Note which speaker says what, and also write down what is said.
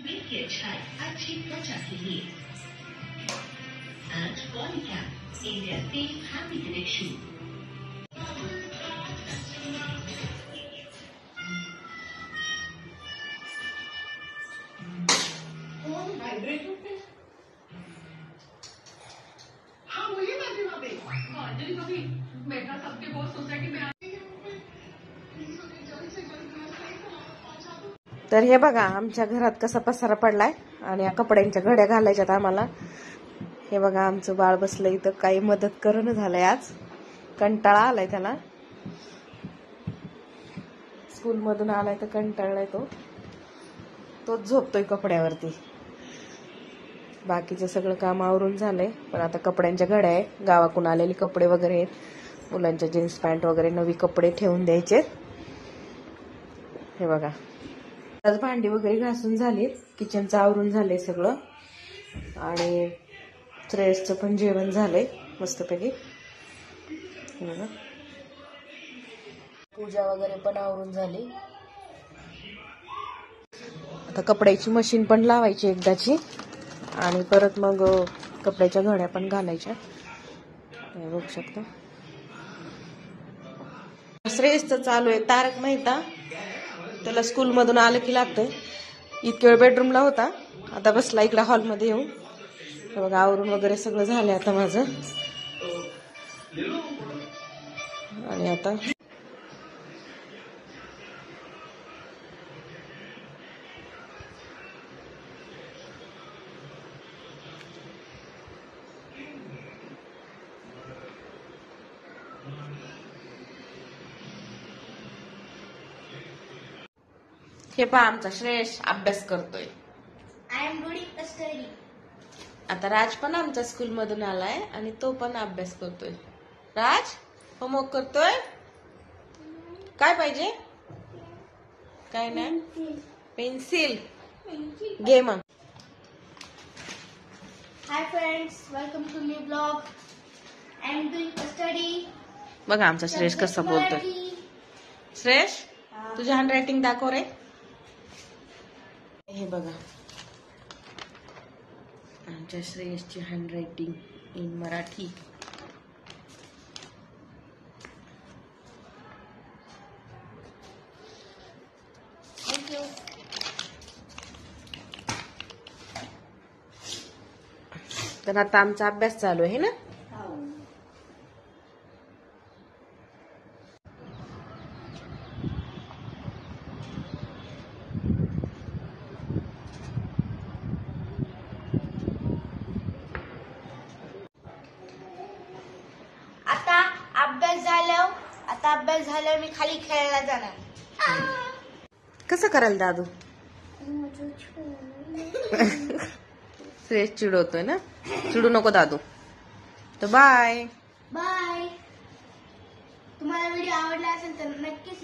Speaker 1: Meet की अच्छाई अच्छी त्वचा के लिए end Polycab India safe happy connection.
Speaker 2: हाँ बोलिए भाभी मेरा सबके बहुत सोसाइटी में।
Speaker 3: तर हे बघा आमच्या घरात कसा पसारा पडलाय आणि या कपड्यांच्या घड्या घालायच्यात आम्हाला। हे बघा आमचं बाळ बसलं इथं, काही मदत करणं झालंय आज, कंटाळा आलाय त्याला, स्कूल मधून आलाय तर कंटाळलाय तोच झोपतोय कपड्यावरती। बाकीचं सगळं काम आवरून झालंय, पण आता कपड्यांच्या घड्या आहे, गावाकडून आलेले कपडे वगैरे आहेत, मुलांच्या जीन्स पॅन्ट वगैरे नवी कपडे ठेवून द्यायचे। हे बघा आज भांडी वगैरे घासून झालीत, किचनचं आवरून झालंय सगळं, आणि श्रेयसचं पण जेवण झालंय मस्तपैकी। पूजा वगैरे पण आवरून झाली, आता कपड्याची मशीन पण लावायची एकदाची, आणि परत मग कपड्याच्या घड्या पण घालायच्या। बघू शकता श्रेयसचं चालू आहे तारक मेहता, त्याला स्कूल मधून आलं की लागतंय। इतके वेळ बेडरूमला होता, आता बसला इकडे हॉलमध्ये येऊन। बघा आवरून वगैरे सगळं झालंय आता माझं, आणि आता हे पहा आमचा श्रेयस अभ्यास करतोय।
Speaker 4: I am doing study.
Speaker 3: आता राज पण आमच्या स्कूल मधून आलाय आणि तो पण अभ्यास करतोय। राज होमवर्क करतोय, काय पाहिजे? काय नाही, पेन्सिल घे मग।
Speaker 4: Hi friends, welcome to new blog. I am doing study.
Speaker 3: बघा आमचा श्रेयस कसं बोलतोय। श्रेयस तुझी हँड रायटिंग दाखव रे। हे बघा आमच्या श्रेयसची handwriting in Marathi.
Speaker 4: Thank you.
Speaker 3: तर आता आमचा अभ्यास चालू आहे ना।
Speaker 4: आता अभ्यास झाल्यावर मी खाली खेळायला जाणार।
Speaker 3: कसं करायला दादू? श्रेयस चिडवतोय ना, चिडू नको दादू। तर बाय
Speaker 4: बाय। तुम्हाला व्हिडिओ आवडला असेल तर नक्कीच